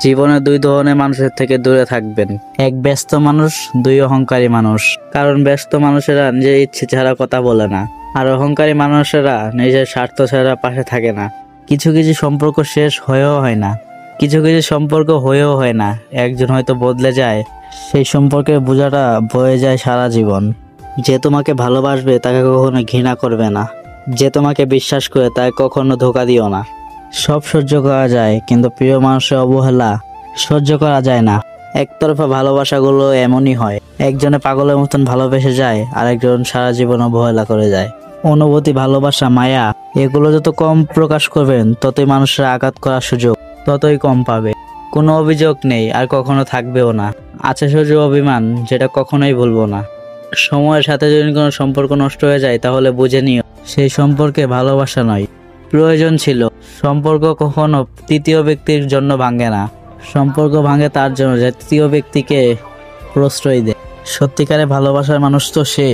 জীবনে দুই ধরনের মানুষের থেকে দূরে থাকবেন, এক ব্যস্ত মানুষ, দুই অহংকারী মানুষ। কারণ ব্যস্ত মানুষেরা নিজের ইচ্ছে ছাড়া কথা বলে না, আর অহংকারী মানুষেরা নিজের স্বার্থ ছাড়া পাশে থাকে না। কিছু কিছু সম্পর্ক শেষ হয়েও হয় না, কিছু কিছু সম্পর্ক হয়েও হয় না। একজন হয়তো বদলে যায়, সেই সম্পর্কের বোঝাটা বয়ে যায় সারা জীবন। যে তোমাকে ভালোবাসবে তাকে কখনো ঘৃণা করবে না, যে তোমাকে বিশ্বাস করে তাকে কখনো ধোঁকা দিও না। সব সহ্য করা যায়, কিন্তু প্রিয় মানুষের অবহেলা সহ্য করা যায় না। একতরফা ভালোবাসাগুলো এমনই হয়, একজনে পাগলের মতন ভালোবেসে যায়, আরেকজন সারা জীবন অবহেলা করে যায়। অনুভূতি, ভালোবাসা, মায়া এগুলো যত কম প্রকাশ করবেন, ততই মানুষের আঘাত করার সুযোগ ততই কম পাবে। কোনো অভিযোগ নেই, আর কখনো থাকবেও না। আছে শুধু অভিমান, যেটা কখনোই ভুলবো না। সময়ের সাথে যদি কোনো সম্পর্ক নষ্ট হয়ে যায়, তাহলে বুঝে নিও সেই সম্পর্কে ভালোবাসা নয়, প্রয়োজন ছিল। সম্পর্ক কখনো তৃতীয় ব্যক্তির জন্য ভাঙে না, সম্পর্ক ভাঙে তার জন্য যে তৃতীয় ব্যক্তিকে প্রশ্রয় দেয়। সত্যিকারে ভালোবাসার মানুষ তো সে,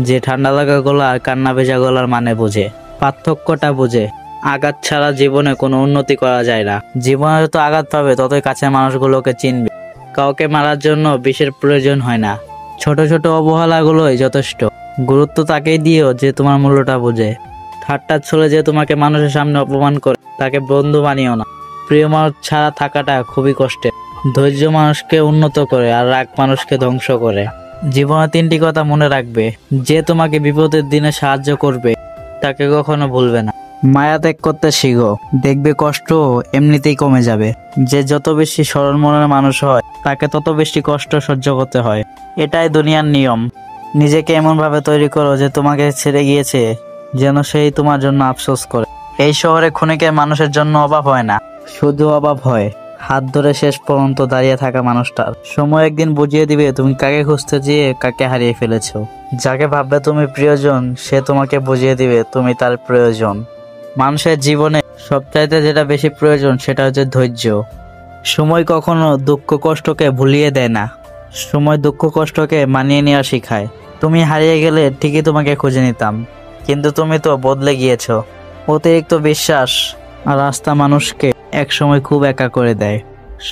যে ঠান্ডা লাগা গলা আর কান্না ভেজা গলার মানে বোঝে, পার্থক্যটা বোঝে। আঘাত ছাড়া জীবনে কোনো উন্নতি করা যায় না। জীবনে যত আঘাত পাবে, ততই কাছের মানুষগুলোকে চিনবে। কাউকে মারার জন্য বিষের প্রয়োজন হয় না, ছোট ছোট অবহেলাগুলোই যথেষ্ট। গুরুত্ব তাকেই দিও যে তোমার মূল্যটা বোঝে। ঠাট্টা ছলে যে তোমাকে মানুষের সামনে অপমান করে, তাকে বন্ধু বানিও না। প্রিয় মানুষ ছাড়া থাকাটা খুবই কষ্টের। ধৈর্য মানুষকে উন্নত করে, আর রাগ মানুষকে ধ্বংস করে। জীবনে তিনটি কথা মনে রাখবে: যে তোমাকে বিপদের দিনে সাহায্য করবে, তাকে কখনো ভুলবে না। মায়া ত্যাগ করতে শিখো, দেখবে কষ্ট এমনিতেই কমে যাবে। যে যত বেশি সরল মনের মানুষ হয়, তাকে তত বেশি কষ্ট সহ্য করতে হয়। এটাই দুনিয়ার নিয়ম। নিজেকে এমনভাবে তৈরি করো যে তোমাকে ছেড়ে গিয়েছে যেন সেই তোমার জন্য আফসোস করে। এই শহরে ক্ষণিকের মানুষের জন্য অভাব হয় না, শুধু অভাব হয় হাত ধরে শেষ পর্যন্ত দাঁড়িয়ে থাকা মানুষটার। সময় একদিন বুঝিয়ে দিবে তুমি কাকে খুঁজতে গিয়ে কাকে হারিয়ে ফেলেছো। যাকে ভাববে তুমি প্রিয়জন, সে তোমাকে বুঝিয়ে দিবে তুমি তার প্রয়োজন। মানুষের জীবনে সবচাইতে যেটা বেশি প্রয়োজন, সেটা হচ্ছে ধৈর্য। সময় কখনো দুঃখ কষ্টকে ভুলিয়ে দেয় না, সময় দুঃখ কষ্টকে মানিয়ে নেওয়া শিখায়। তুমি হারিয়ে গেলে ঠিকই তোমাকে খুঁজে নিতাম, কিন্তু তুমি তো বদলে গিয়েছো। অতিরিক্ত বিশ্বাস আর রাস্তা মানুষকে একসময় খুব একা করে দেয়।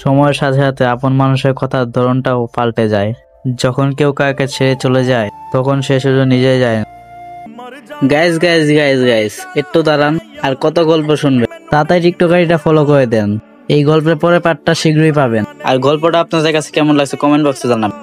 সময়ের সাথে সাথে আপন মানুষের কথার ধরনটাও পাল্টে যায়। যখন কেউ কাউকে ছেড়ে চলে যায়, তখন সে শুধু নিজেই যায় না। গাইস গাইস গাইস গাইস একটু দাঁড়ান, আর কত গল্প শুনবে? তাড়াতাড়ি টিকটকারিটা ফলো করে দেন। এই গল্পের পরে পার্টটা শীঘ্রই পাবেন। আর গল্পটা আপনাদের কাছে কেমন লাগছে কমেন্ট বক্সে জানাবেন।